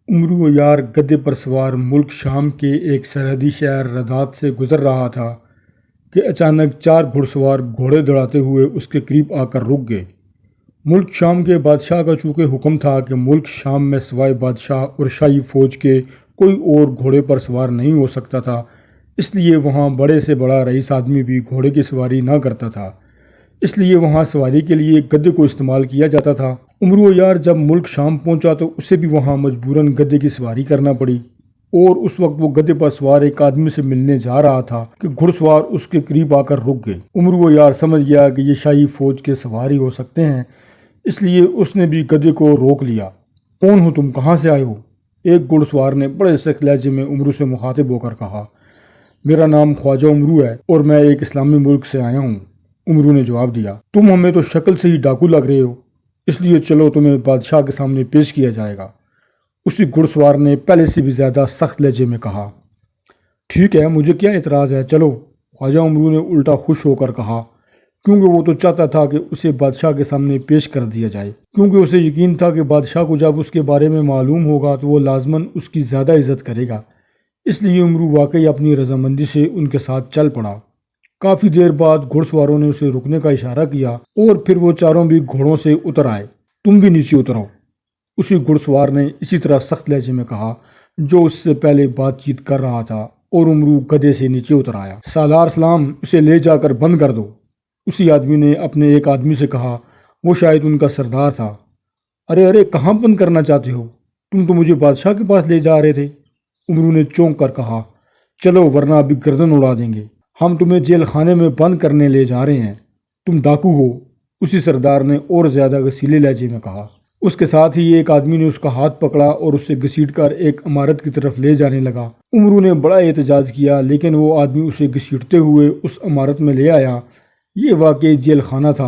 عمرو یار گدے پر سوار ملک شام کے ایک سرحدی شہر ردات سے گزر رہا تھا کہ اچانک چار گھڑ سوار گھوڑے دوڑاتے ہوئے اس کے قریب آ کر رک گئے۔ ملک شام کے بادشاہ کا چونکہ حکم تھا کہ ملک شام میں سوائے بادشاہ اور شاہی فوج کے کوئی اور گھوڑے پر سوار نہیں ہو سکتا تھا، اس لیے وہاں بڑے سے بڑا رئیس آدمی بھی گھوڑے کی سواری نہ کرتا تھا، اس لیے وہاں سواری کے لیے گدے کو استعمال کیا جاتا تھا۔ عمرو یار جب ملک شام پہنچا تو اسے بھی وہاں مجبوراً گدے کی سواری کرنا پڑی، اور اس وقت وہ گدے پر سوار ایک آدمی سے ملنے جا رہا تھا کہ گھڑ سوار اس کے قریب آ کر رک گئے۔ عمرو یار سمجھ گیا کہ یہ شاہی فوج کے سوار ہی ہو سکتے ہیں، اس لیے اس نے بھی گدے کو روک لیا۔ کون ہو تم، کہاں سے آئے ہو؟ ایک گھڑ سوار نے بڑے سخت لہجے میں عمرو سے مخاطب ہو کر کہا۔ میرا نام خواجہ عمرو ہے اور میں ایک اسلامی ملک سے آیا ہوں، عمرو نے جواب دیا۔ تم ہمیں تو شکل سے ہی ڈاکو لگ رہے ہو، اس لیے چلو تمہیں بادشاہ کے سامنے پیش کیا جائے گا، اسی گھڑ سوار نے پہلے سے بھی زیادہ سخت لہجے میں کہا۔ ٹھیک ہے، مجھے کیا اعتراض ہے، چلو، خواجہ عمرو نے الٹا خوش ہو کر کہا، کیونکہ وہ تو چاہتا تھا کہ اسے بادشاہ کے سامنے پیش کر دیا جائے، کیونکہ اسے یقین تھا کہ بادشاہ کو جب اس کے بارے میں معلوم ہوگا تو وہ لازماً اس کی زیادہ عزت کرے گا۔ اس لیے عمرو واقعی اپنی رضامندی سے ان کے ساتھ چل پڑا۔ کافی دیر بعد گھڑ سواروں نے اسے رکنے کا اشارہ کیا اور پھر وہ چاروں بھی گھوڑوں سے اتر آئے۔ تم بھی نیچے اترو، اسی گھڑ سوار نے اسی طرح سخت لہجے میں کہا جو اس سے پہلے بات چیت کر رہا تھا، اور عمرو گدھے سے نیچے اتر آیا۔ سالار سلام، اسے لے جا کر بند کر دو، اسی آدمی نے اپنے ایک آدمی سے کہا، وہ شاید ان کا سردار تھا۔ ارے کہاں بند کرنا چاہتے ہو؟ تم تو مجھے بادشاہ کے پاس لے جا رہے تھے، عمرو نے چونک کر کہا۔ چلو ورنہ ابھی گردن اڑا دیں گے، ہم تمہیں جیل خانے میں بند کرنے لے جا رہے ہیں، تم ڈاکو ہو، اسی سردار نے اور زیادہ غصیلے لہجے میں کہا۔ اس کے ساتھ ہی ایک آدمی نے اس کا ہاتھ پکڑا اور اسے گھسیٹ کر ایک عمارت کی طرف لے جانے لگا۔ عمرو نے بڑا احتجاج کیا لیکن وہ آدمی اسے گھسیٹتے ہوئے اس عمارت میں لے آیا۔ یہ واقعی جیل خانہ تھا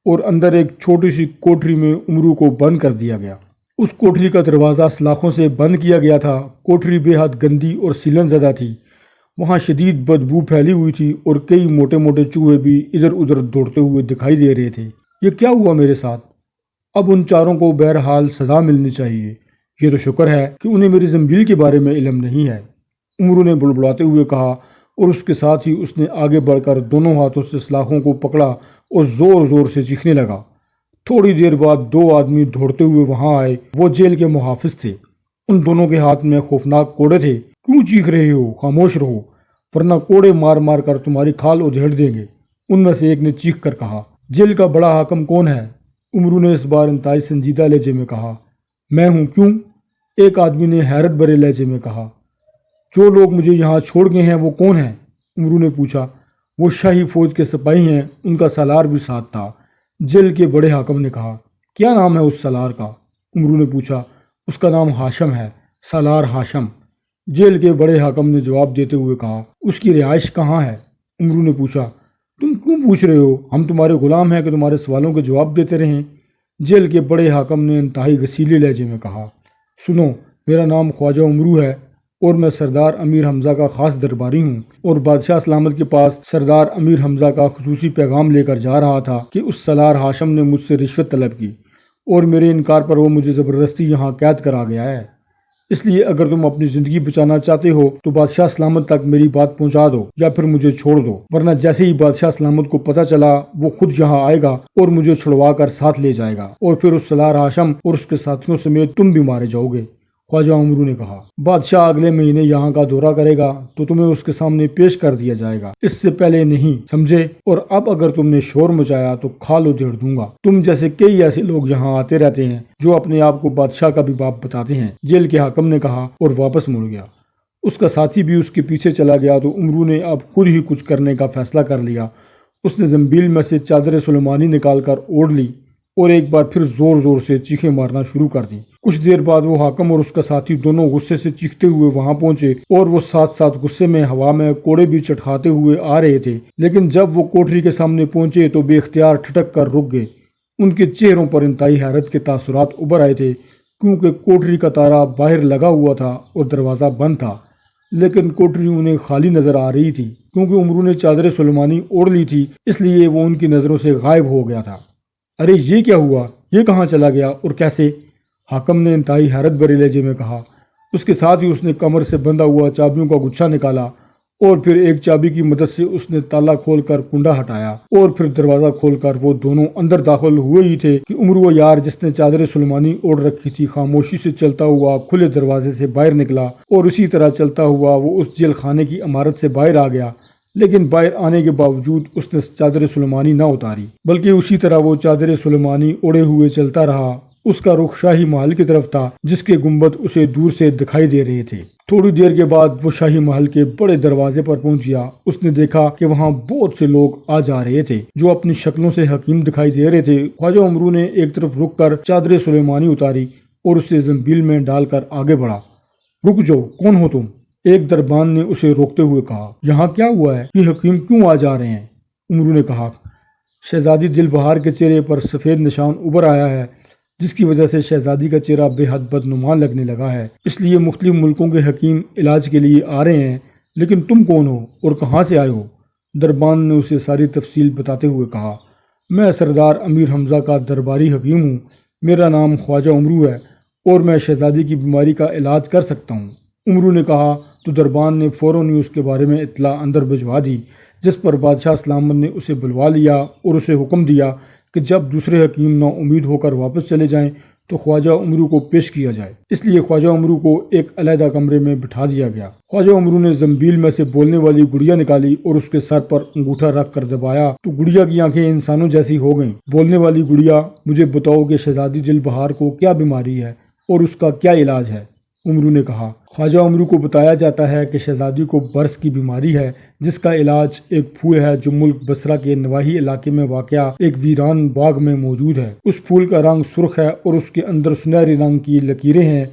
اور اندر ایک چھوٹی سی کوٹری میں عمرو کو بند کر دیا گیا۔ اس کوٹری کا دروازہ سلاخوں سے بند کیا گیا تھا۔ کوٹری بے حد گندی اور سیلن زدہ تھی، وہاں شدید بدبو پھیلی ہوئی تھی اور کئی موٹے موٹے چوہے بھی ادھر ادھر دوڑتے ہوئے دکھائی دے رہے تھے۔ یہ کیا ہوا میرے ساتھ؟ اب ان چاروں کو بہرحال سزا ملنی چاہیے، یہ تو شکر ہے کہ انہیں میری زنبیل کے بارے میں علم نہیں ہے، عمرو نے بڑبڑاتے ہوئے کہا، اور اس کے ساتھ ہی اس نے آگے بڑھ کر دونوں ہاتھوں سے سلاخوں کو پکڑا اور زور زور سے چیخنے لگا۔ تھوڑی دیر بعد دو آدمی دوڑتے ہوئے وہاں آئے، وہ جیل کے محافظ تھے۔ ان دونوں کے ہاتھ میں خوفناک کوڑے تھے۔ کیوں چیخ رہے ہو؟ خاموش رہو ورنہ کوڑے مار مار کر تمہاری کھال ادھیڑ دیں گے، ان میں سے ایک نے چیخ کر کہا۔ جیل کا بڑا حاکم کون ہے؟ عمرو نے اس بار انتہائی سنجیدہ لہجے میں کہا۔ میں ہوں، کیوں؟ ایک آدمی نے حیرت بھرے لہجے میں کہا۔ جو لوگ مجھے یہاں چھوڑ گئے ہیں وہ کون ہیں؟ عمرو نے پوچھا۔ وہ شاہی فوج کے سپاہی ہیں، ان کا سالار بھی ساتھ تھا، جیل کے بڑے حاکم نے کہا۔ کیا نام ہے اس سالار کا؟ عمرو نے پوچھا۔ اس کا نام ہاشم ہے، سالار ہاشم، جیل کے بڑے حاکم نے جواب دیتے ہوئے کہا۔ اس کی رہائش کہاں ہے؟ عمرو نے پوچھا۔ تم کیوں پوچھ رہے ہو؟ ہم تمہارے غلام ہیں کہ تمہارے سوالوں کے جواب دیتے رہیں، جیل کے بڑے حاکم نے انتہائی غصیلے لہجے میں کہا۔ سنو، میرا نام خواجہ عمرو ہے اور میں سردار امیر حمزہ کا خاص درباری ہوں، اور بادشاہ سلامت کے پاس سردار امیر حمزہ کا خصوصی پیغام لے کر جا رہا تھا کہ اس سالار ہاشم نے مجھ سے رشوت طلب کی اور میرے انکار پر وہ مجھے زبردستی یہاں قید کرا گیا ہے۔ اس لیے اگر تم اپنی زندگی بچانا چاہتے ہو تو بادشاہ سلامت تک میری بات پہنچا دو یا پھر مجھے چھوڑ دو، ورنہ جیسے ہی بادشاہ سلامت کو پتہ چلا وہ خود یہاں آئے گا اور مجھے چھڑوا کر ساتھ لے جائے گا، اور پھر اس سالار ہاشم اور اس کے ساتھیوں سمیت تم بھی مارے جاؤ گے۔ خواجہ عمرو نے کہا۔ بادشاہ اگلے مہینے یہاں کا دورہ کرے گا تو تمہیں اس کے سامنے پیش کر دیا جائے گا، اس سے پہلے نہیں، سمجھے؟ اور اب اگر تم نے شور مچایا تو کھال ادھیڑ دوں گا۔ تم جیسے کئی ایسے لوگ یہاں آتے رہتے ہیں جو اپنے آپ کو بادشاہ کا بھی باپ بتاتے ہیں، جیل کے حاکم نے کہا اور واپس مڑ گیا۔ اس کا ساتھی بھی اس کے پیچھے چلا گیا تو عمرو نے اب خود ہی کچھ کرنے کا فیصلہ کر لیا۔ اس نے زنبیل میں سے چادر سلیمانی نکال کر اوڑھ لی اور ایک بار پھر زور زور سے چیخیں مارنا شروع کر دیں۔ کچھ دیر بعد وہ حاکم اور اس کا ساتھی دونوں غصے سے چیختے ہوئے وہاں پہنچے، اور وہ ساتھ ساتھ غصے میں ہوا میں کوڑے بھی چٹکھاتے ہوئے آ رہے تھے، لیکن جب وہ کوٹری کے سامنے پہنچے تو بے اختیار ٹھٹک کر رک گئے۔ ان کے چہروں پر انتہائی حیرت کے تاثرات ابھر آئے تھے، کیونکہ کوٹری کا تالا باہر لگا ہوا تھا اور دروازہ بند تھا، لیکن کوٹری انہیں خالی نظر آ رہی تھی۔ کیونکہ عمرو نے چادر سلیمانی اوڑھ لی تھی اس لیے وہ ان کی نظروں سے غائب ہو گیا تھا۔ ارے یہ کیا ہوا؟ یہ کہاں چلا گیا اور کیسے؟ حاکم نے انتہائی حیرت بھرے لہجے میں کہا۔ اس کے ساتھ ہی اس نے کمر سے بندھا ہوا چابیوں کا گچھا نکالا اور پھر ایک چابی کی مدد سے اس نے تالا کھول کر کنڈا ہٹایا اور پھر دروازہ کھول کر وہ دونوں اندر داخل ہوئے ہی تھے کہ عمرو یار جس نے چادر سلیمانی اوڑھ رکھی تھی خاموشی سے چلتا ہوا کھلے دروازے سے باہر نکلا اور اسی طرح چلتا ہوا وہ اس جیل خانے کی عمارت سے باہر آ گیا، لیکن باہر آنے کے باوجود اس نے چادر سلیمانی نہ اتاری، بلکہ اسی طرح وہ چادر سلیمانی اوڑھے ہوئے چلتا رہا۔ اس کا رخ شاہی محل کی طرف تھا جس کے گنبد اسے دور سے دکھائی دے رہے تھے۔ تھوڑی دیر کے بعد وہ شاہی محل کے بڑے دروازے پر پہنچ گیا۔ اس نے دیکھا کہ وہاں بہت سے لوگ آ جا رہے تھے جو اپنی شکلوں سے حکیم دکھائی دے رہے تھے۔ خواجہ عمرو نے ایک طرف رک کر چادر سلیمانی اتاری اور اسے زنبیل میں ڈال کر آگے بڑھا۔ رک جاؤ، کون ہو تم؟ ایک دربان نے اسے روکتے ہوئے کہا۔ یہاں کیا ہوا ہے؟ یہ حکیم کیوں آ جا رہے ہیں؟ عمرو نے کہا۔ شہزادی دل بہار کے چہرے پر سفید نشان ابھر آیا ہے جس کی وجہ سے شہزادی کا چہرہ بے حد بدنما لگنے لگا ہے، اس لیے مختلف ملکوں کے حکیم علاج کے لیے آ رہے ہیں، لیکن تم کون ہو اور کہاں سے آئے ہو؟ دربان نے اسے ساری تفصیل بتاتے ہوئے کہا۔ میں سردار امیر حمزہ کا درباری حکیم ہوں، میرا نام خواجہ عمرو ہے اور میں شہزادی کی بیماری کا علاج کر سکتا ہوں۔ عمرو نے کہا تو دربان نے فوراً اس کے بارے میں اطلاع اندر بھجوا دی، جس پر بادشاہ سلامت نے اسے بلوا لیا اور اسے حکم دیا کہ جب دوسرے حکیم نا امید ہو کر واپس چلے جائیں تو خواجہ عمرو کو پیش کیا جائے۔ اس لیے خواجہ عمرو کو ایک علیحدہ کمرے میں بٹھا دیا گیا۔ خواجہ عمرو نے زنبیل میں سے بولنے والی گڑیا نکالی اور اس کے سر پر انگوٹھا رکھ کر دبایا تو گڑیا کی آنکھیں انسانوں جیسی ہو گئیں۔ بولنے والی گڑیا، مجھے بتاؤ کہ شہزادی دل بہار کو کیا بیماری ہے اور اس کا کیا علاج ہے؟ عمرو نے کہا۔ خواجہ عمرو کو بتایا جاتا ہے کہ شہزادی کو برس کی بیماری ہے جس کا علاج ایک پھول ہے جو ملک بصرہ کے نواحی علاقے میں واقع ایک ویران باغ میں موجود ہے۔ اس پھول کا رنگ سرخ ہے اور اس کے اندر سنہری رنگ کی لکیریں ہیں۔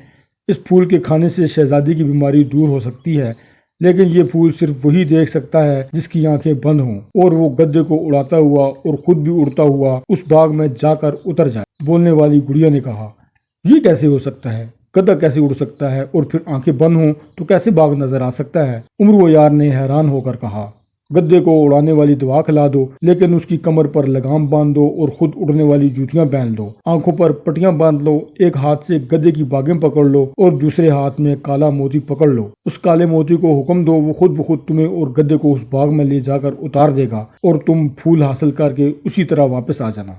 اس پھول کے کھانے سے شہزادی کی بیماری دور ہو سکتی ہے، لیکن یہ پھول صرف وہی دیکھ سکتا ہے جس کی آنکھیں بند ہوں اور وہ گدے کو اڑاتا ہوا اور خود بھی اڑتا ہوا اس باغ میں جا کر اتر جائے۔ بولنے والی گڑیا نے کہا، یہ کیسے ہو سکتا ہے؟ گدہ کیسے اڑ سکتا ہے اور پھر آنکھیں بند ہوں تو کیسے باغ نظر آ سکتا ہے؟ عمرو یار نے حیران ہو کر کہا، گدے کو اڑانے والی دوا کھلا دو، لیکن اس کی کمر پر لگام باندھ دو اور خود اڑنے والی جوتیاں پہن لو، آنکھوں پر پٹیاں باندھ لو، ایک ہاتھ سے گدے کی باگیں پکڑ لو اور دوسرے ہاتھ میں کالا موتی پکڑ لو۔ اس کالے موتی کو حکم دو، وہ خود بخود تمہیں اور گدے کو اس باغ میں لے جا کر اتار دے گا اور تم پھول حاصل کر کے اسی طرح واپس آ جانا۔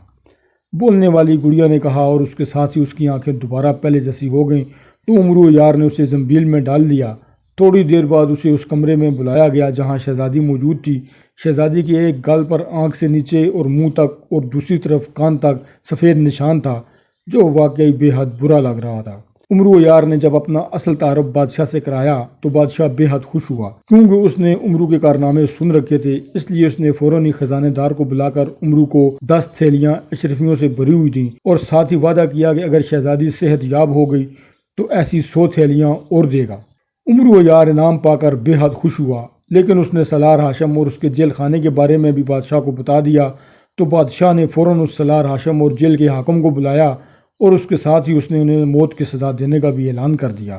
بولنے والی گڑیا نے کہا اور اس کے ساتھ ہی اس کی آنکھیں دوبارہ پہلے جیسی ہو گئیں تو عمرو یار نے اسے زنبیل میں ڈال دیا۔ تھوڑی دیر بعد اسے اس کمرے میں بلایا گیا جہاں شہزادی موجود تھی۔ شہزادی کے ایک گال پر آنکھ سے نیچے اور منہ تک اور دوسری طرف کان تک سفید نشان تھا جو واقعی بے حد برا لگ رہا تھا۔ عمرو یار نے جب اپنا اصل تعارف بادشاہ سے کرایا تو بادشاہ بے حد خوش ہوا کیونکہ اس نے عمرو کے کارنامے سن رکھے تھے، اس لیے اس نے فوراً ہی خزانے دار کو بلا کر عمرو کو 10 تھیلیاں اشرفیوں سے بھری ہوئی تھیں اور ساتھ ہی وعدہ کیا کہ اگر شہزادی صحت یاب ہو گئی تو ایسی 100 تھیلیاں اور دے گا۔ عمرو یار انعام پا کر بے حد خوش ہوا، لیکن اس نے سالار ہاشم اور اس کے جیل خانے کے بارے میں بھی بادشاہ کو بتا دیا تو بادشاہ نے فوراً اس سالار ہاشم اور جیل کے حاکم کو بلایا اور اس کے ساتھ ہی اس نے انہیں موت کی سزا دینے کا بھی اعلان کر دیا۔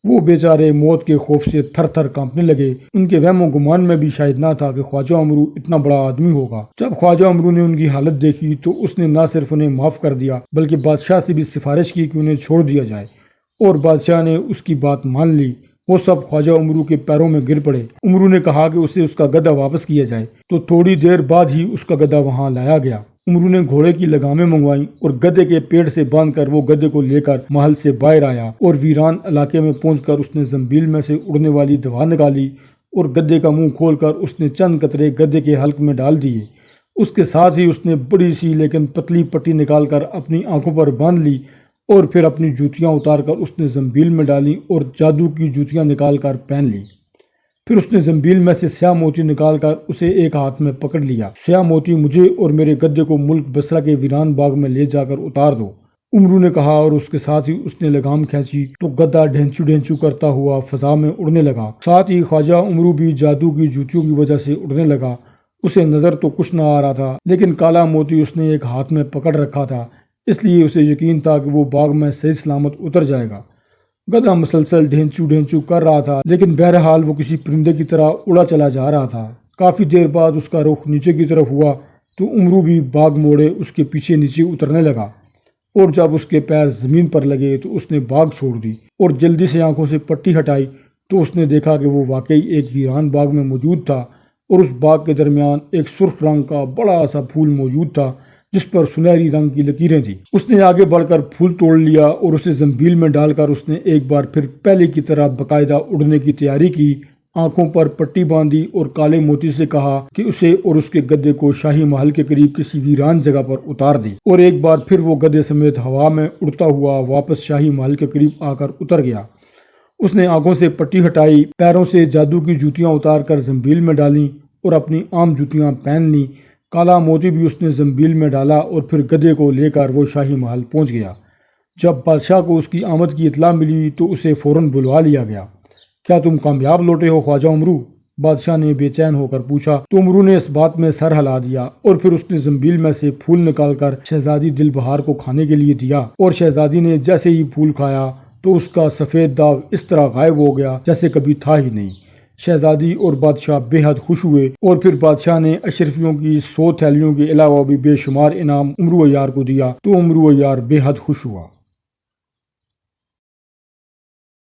وہ بیچارے موت کے خوف سے تھر تھر کانپنے لگے۔ ان کے وہم و گمان میں بھی شاید نہ تھا کہ خواجہ عمرو اتنا بڑا آدمی ہوگا۔ جب خواجہ عمرو نے ان کی حالت دیکھی تو اس نے نہ صرف انہیں معاف کر دیا بلکہ بادشاہ سے بھی سفارش کی کہ انہیں چھوڑ دیا جائے، اور بادشاہ نے اس کی بات مان لی۔ وہ سب خواجہ عمرو کے پیروں میں گر پڑے۔ عمرو نے کہا کہ اسے اس کا گدھا واپس کیا جائے تو تھوڑی دیر بعد ہی اس کا گدھا وہاں لایا گیا۔ عمرو نے گھوڑے کی لگامیں منگوائیں اور گدھے کے پیڑ سے باندھ کر وہ گدھے کو لے کر محل سے باہر آیا اور ویران علاقے میں پہنچ کر اس نے زنبیل میں سے اڑنے والی دوا نکالی اور گدھے کا منہ کھول کر اس نے چند قطرے گدھے کے حلق میں ڈال دیے۔ اس کے ساتھ ہی اس نے بڑی سی لیکن پتلی پٹی نکال کر اپنی آنکھوں پر باندھ لی اور پھر اپنی جوتیاں اتار کر اس نے زنبیل میں ڈالیں اور جادو کی جوتیاں نکال کر پہن لی۔ پھر اس نے زنبیل میں سے سیاہ موتی نکال کر اسے ایک ہاتھ میں پکڑ لیا۔ سیاہ موتی مجھے اور میرے گدھے کو ملک بصرہ کے ویران باغ میں لے جا کر اتار دو، عمرو نے کہا، اور اس کے ساتھ ہی اس نے لگام کھینچی تو گدھا ڈھینچو ڈھینچو کرتا ہوا فضا میں اڑنے لگا۔ ساتھ ہی خواجہ عمرو بھی جادو کی جوتیوں کی وجہ سے اڑنے لگا۔ اسے نظر تو کچھ نہ آ رہا تھا لیکن کالا موتی اس نے ایک ہاتھ میں پکڑ رکھا تھا، اس لیے اسے یقین تھا کہ وہ باغ میں صحیح سلامت اتر جائے گا۔ گدھا مسلسل ڈھینچو ڈھینچو کر رہا تھا لیکن بہرحال وہ کسی پرندے کی طرح اڑا چلا جا رہا تھا۔ کافی دیر بعد اس کا رخ نیچے کی طرف ہوا تو عمرو بھی باغ موڑے اس کے پیچھے نیچے اترنے لگا۔ اور جب اس کے پیر زمین پر لگے تو اس نے باغ چھوڑ دی اور جلدی سے آنکھوں سے پٹی ہٹائی تو اس نے دیکھا کہ وہ واقعی ایک ویران باغ میں موجود تھا اور اس باغ کے درمیان ایک سرخ رنگ کا بڑا سا پھول موجود تھا جس پر سنہری رنگ کی لکیریں تھیں۔ اس نے آگے بڑھ کر پھول توڑ لیا اور اسے زنبیل میں ڈال کر اس نے ایک بار پھر پہلے کی طرح باقاعدہ اڑنے کی تیاری کی، آنکھوں پر پٹی باندھی اور کالے موتی سے کہا کہ اسے اور اس کے گدے کو شاہی محل کے قریب کسی ویران جگہ پر اتار دے، اور ایک بار پھر وہ گدے سمیت ہوا میں اڑتا ہوا واپس شاہی محل کے قریب آ کر اتر گیا۔ اس نے آنکھوں سے پٹی ہٹائی، پیروں سے جادو کی جوتیاں اتار کر زنبیل میں ڈالیں اور اپنی عام جوتیاں پہن لیں۔ کالا موتی بھی اس نے زنبیل میں ڈالا اور پھر گدے کو لے کر وہ شاہی محل پہنچ گیا۔ جب بادشاہ کو اس کی آمد کی اطلاع ملی تو اسے فوراً بلوا لیا گیا۔ کیا تم کامیاب لوٹے ہو خواجہ عمرو؟ بادشاہ نے بے چین ہو کر پوچھا تو عمرو نے اس بات میں سر ہلا دیا اور پھر اس نے زنبیل میں سے پھول نکال کر شہزادی دل بہار کو کھانے کے لیے دیا، اور شہزادی نے جیسے ہی پھول کھایا تو اس کا سفید داغ اس طرح غائب ہو گیا جیسے کبھی تھا ہی نہیں۔ شہزادی اور بادشاہ بے حد خوش ہوئے اور پھر بادشاہ نے اشرفیوں کی 100 تھیلیوں کے علاوہ بھی بے شمار انعام عمرو عیار کو دیا تو عمرو عیار بے حد خوش ہوا۔